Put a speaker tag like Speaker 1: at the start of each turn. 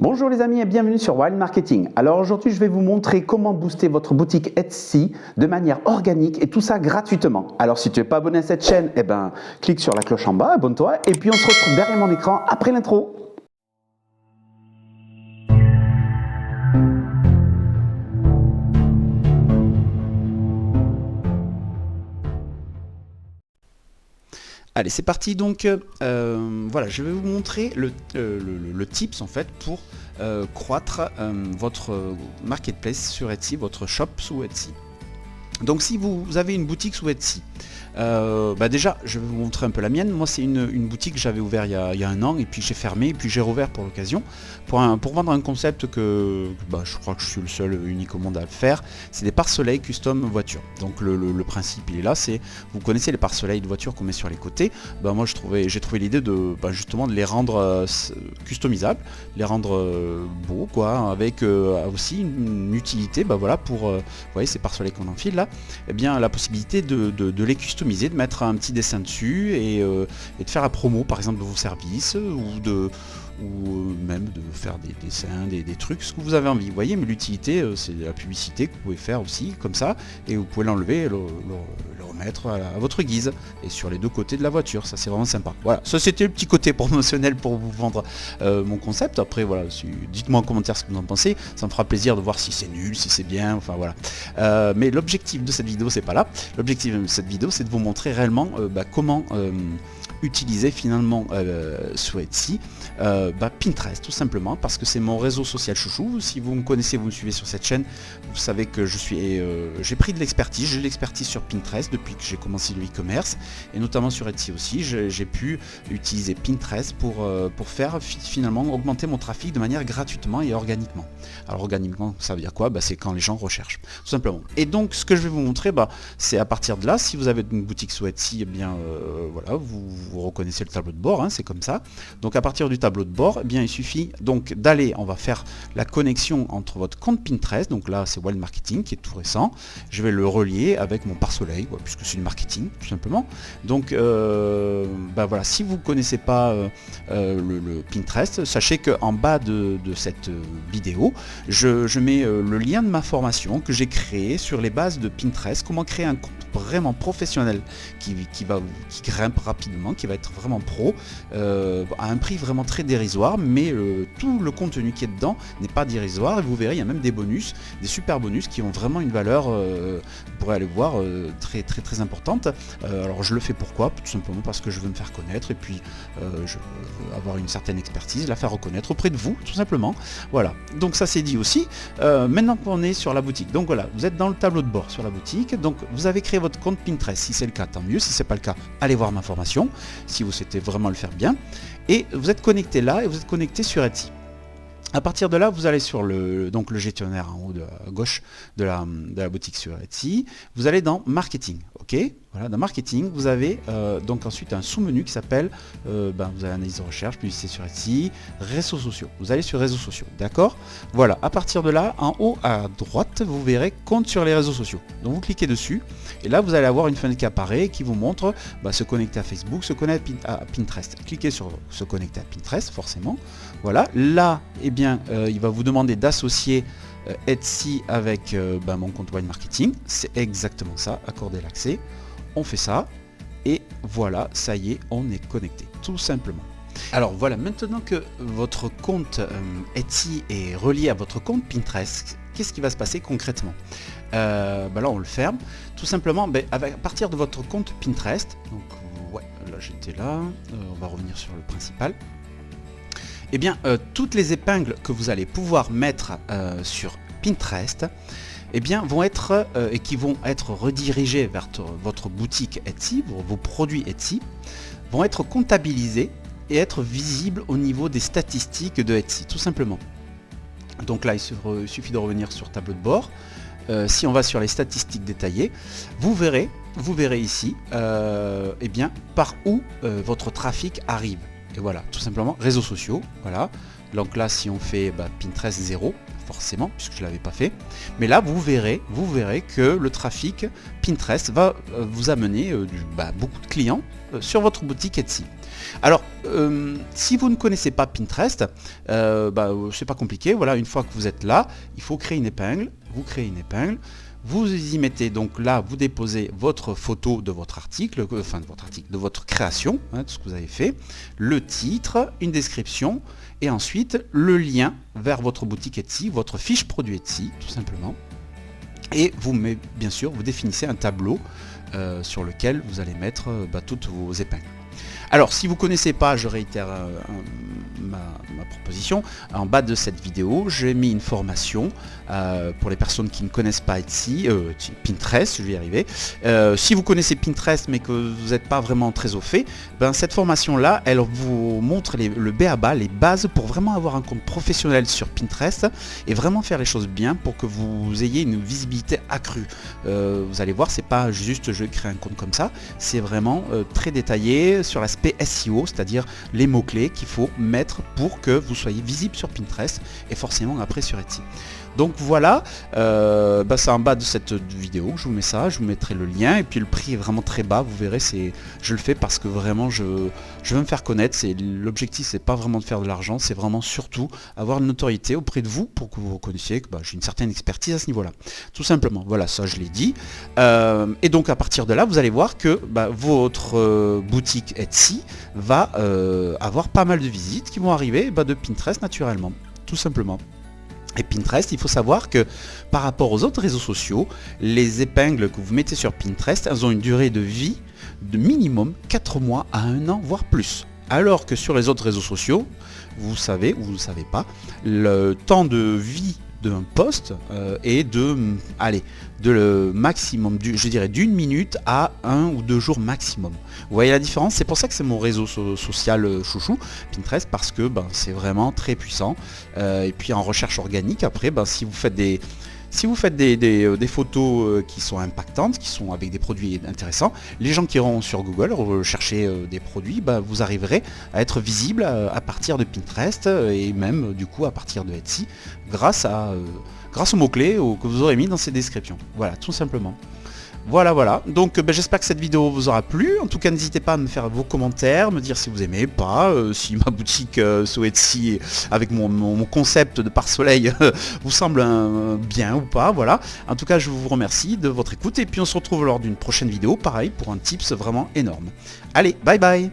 Speaker 1: Bonjour les amis et bienvenue sur Wild Marketing. Alors aujourd'hui je vais vous montrer comment booster votre boutique Etsy de manière organique et tout ça gratuitement. Alors si tu n'es pas abonné à cette chaîne, clique sur la cloche en bas, abonne-toi et puis on se retrouve derrière mon écran après l'intro. Allez, c'est parti. Donc, voilà, je vais vous montrer le tips en fait pour croître votre marketplace sur Etsy, votre shop sous Etsy. Donc, si vous avez une boutique sous Etsy, déjà, je vais vous montrer un peu la mienne. Moi, c'est une boutique que j'avais ouvert il y a un an et puis j'ai fermé et puis j'ai rouvert pour l'occasion pour vendre un concept que je crois que je suis le seul unique au monde à le faire. C'est des pare-soleil custom voiture. Donc le principe il est là, c'est vous connaissez les pare-soleil de voiture qu'on met sur les côtés. Moi j'ai trouvé l'idée de justement de les rendre customisables, les rendre beaux quoi, avec aussi une utilité pour vous voyez ces pare-soleil qu'on enfile là, la possibilité de les customiser, de mettre un petit dessin dessus et de faire la promo par exemple de vos services ou même de faire des dessins, des trucs, ce que vous avez envie. Vous voyez, mais l'utilité, c'est la publicité que vous pouvez faire aussi, comme ça, et vous pouvez l'enlever et le remettre à votre guise, et sur les deux côtés de la voiture, ça c'est vraiment sympa. Voilà, ça c'était le petit côté promotionnel pour vous vendre mon concept. Après voilà, dites-moi en commentaire ce que vous en pensez, ça me fera plaisir de voir si c'est nul, si c'est bien, enfin voilà. Mais l'objectif de cette vidéo, c'est pas là. L'objectif de cette vidéo, c'est de vous montrer réellement comment utiliser finalement sur Etsy Pinterest, tout simplement parce que c'est mon réseau social chouchou. Si vous me connaissez, vous me suivez sur cette chaîne, vous savez que j'ai pris de l'expertise, j'ai de l'expertise sur Pinterest depuis que j'ai commencé le e-commerce et notamment sur Etsy aussi. J'ai pu utiliser Pinterest pour faire finalement augmenter mon trafic de manière gratuitement et organiquement. Alors organiquement, ça veut dire quoi? C'est quand les gens recherchent, tout simplement. Et donc ce que je vais vous montrer, c'est à partir de là, si vous avez une boutique sur Etsy, voilà, vous reconnaissez le tableau de bord, hein, c'est comme ça. Donc à partir du tableau de bord, il suffit donc d'aller, on va faire la connexion entre votre compte Pinterest, donc là c'est Wild Marketing qui est tout récent, je vais le relier avec mon pare-soleil, puisque c'est du marketing tout simplement. Donc voilà, si vous ne connaissez pas le Pinterest, sachez qu'en bas de cette vidéo, je mets le lien de ma formation que j'ai créé sur les bases de Pinterest, comment créer un compte vraiment professionnel qui grimpe rapidement, qui va être vraiment pro, à un prix vraiment très dérisoire, mais tout le contenu qui est dedans n'est pas dérisoire et vous verrez, il y a même des bonus, des super bonus qui ont vraiment une valeur, vous pourrez aller voir, très importante. Alors je le fais pourquoi? Tout simplement parce que je veux me faire connaître et puis je veux avoir une certaine expertise, la faire reconnaître auprès de vous, tout simplement. Voilà, donc ça c'est dit aussi. Maintenant qu'on est sur la boutique, donc voilà, vous êtes dans le tableau de bord sur la boutique, donc vous avez créé votre compte Pinterest. Si c'est le cas, tant mieux. Si c'est pas le cas, allez voir ma formation si vous souhaitez vraiment le faire bien. Et vous êtes connecté là et vous êtes connecté sur Etsy. À partir de là, vous allez sur le gestionnaire en haut à gauche de la boutique sur Etsy. Vous allez dans Marketing, ok. Voilà, dans Marketing, vous avez donc ensuite un sous-menu qui s'appelle, vous avez analyse de recherche, publicité sur Etsy, réseaux sociaux. Vous allez sur réseaux sociaux, d'accord. Voilà, à partir de là, en haut à droite, vous verrez compte sur les réseaux sociaux. Donc vous cliquez dessus et là, vous allez avoir une fenêtre qui apparaît qui vous montre se connecter à Facebook, se connecter à Pinterest. Cliquez sur se connecter à Pinterest, forcément. Voilà, là, il va vous demander d'associer Etsy avec mon compte Wild Marketing. C'est exactement ça, accorder l'accès. On fait ça et voilà, ça y est, on est connecté, tout simplement. Alors voilà, maintenant que votre compte Etsy est relié à votre compte Pinterest, qu'est-ce qui va se passer concrètement? Là on le ferme, tout simplement à partir de votre compte Pinterest. Donc ouais, là j'étais là, on va revenir sur le principal. Toutes les épingles que vous allez pouvoir mettre sur Pinterest vont être et qui vont être redirigées vers votre boutique Etsy, vos produits Etsy, vont être comptabilisés et être visibles au niveau des statistiques de Etsy, tout simplement. Donc là, il suffit de revenir sur tableau de bord. Si on va sur les statistiques détaillées, vous verrez ici par où votre trafic arrive. Et voilà, tout simplement, réseaux sociaux, voilà. Donc là, si on fait Pinterest 0, forcément, puisque je ne l'avais pas fait. Mais là, vous verrez que le trafic Pinterest va vous amener beaucoup de clients sur votre boutique Etsy. Alors, si vous ne connaissez pas Pinterest, c'est pas compliqué. Voilà, une fois que vous êtes là, il faut créer une épingle. Vous créez une épingle. Vous y mettez donc là, vous déposez votre photo de votre article, de votre création, de ce que vous avez fait, le titre, une description, et ensuite le lien vers votre boutique Etsy, votre fiche produit Etsy, tout simplement. Et bien sûr, vous définissez un tableau sur lequel vous allez mettre toutes vos épingles. Alors, si vous ne connaissez pas, je réitère ma proposition. En bas de cette vidéo, j'ai mis une formation pour les personnes qui ne connaissent pas Etsy, Pinterest, je vais y arriver. Si vous connaissez Pinterest mais que vous n'êtes pas vraiment très au fait, cette formation-là, elle vous montre le b.a.-ba, les bases pour vraiment avoir un compte professionnel sur Pinterest et vraiment faire les choses bien pour que vous ayez une visibilité accrue. Vous allez voir, c'est pas juste je crée un compte comme ça, c'est vraiment très détaillé sur l'aspect SEO, c'est-à-dire les mots-clés qu'il faut mettre pour que vous soyez visible sur Pinterest et forcément après sur Etsy. Donc voilà, c'est en bas de cette vidéo que je vous mets ça, je vous mettrai le lien et puis le prix est vraiment très bas, vous verrez, je le fais parce que vraiment je veux me faire connaître, l'objectif c'est pas vraiment de faire de l'argent, c'est vraiment surtout avoir une notoriété auprès de vous pour que vous reconnaissiez que j'ai une certaine expertise à ce niveau-là. Tout simplement, voilà, ça je l'ai dit. Et donc à partir de là, vous allez voir que votre boutique Etsy va avoir pas mal de visites qui vont arriver de Pinterest naturellement, tout simplement. Et Pinterest, il faut savoir que par rapport aux autres réseaux sociaux, les épingles que vous mettez sur Pinterest, elles ont une durée de vie de minimum 4 mois à 1 an, voire plus. Alors que sur les autres réseaux sociaux, vous savez ou vous ne savez pas, le temps de vie d'un post est de maximum, je dirais d'une minute à 1 ou 2 jours maximum. Vous voyez la différence? C'est pour ça que c'est mon réseau social chouchou, Pinterest, parce que c'est vraiment très puissant. Et puis en recherche organique, après, si vous faites des photos qui sont impactantes, qui sont avec des produits intéressants, les gens qui iront sur Google chercher des produits, vous arriverez à être visible à partir de Pinterest et même du coup à partir de Etsy grâce aux mots-clés que vous aurez mis dans ces descriptions. Voilà, tout simplement. Voilà, donc j'espère que cette vidéo vous aura plu. En tout cas, n'hésitez pas à me faire vos commentaires, me dire si vous aimez pas, si ma boutique sur Etsy avec mon concept de pare-soleil vous semble bien ou pas. Voilà. En tout cas, je vous remercie de votre écoute et puis on se retrouve lors d'une prochaine vidéo, pareil, pour un tips vraiment énorme. Allez, bye bye.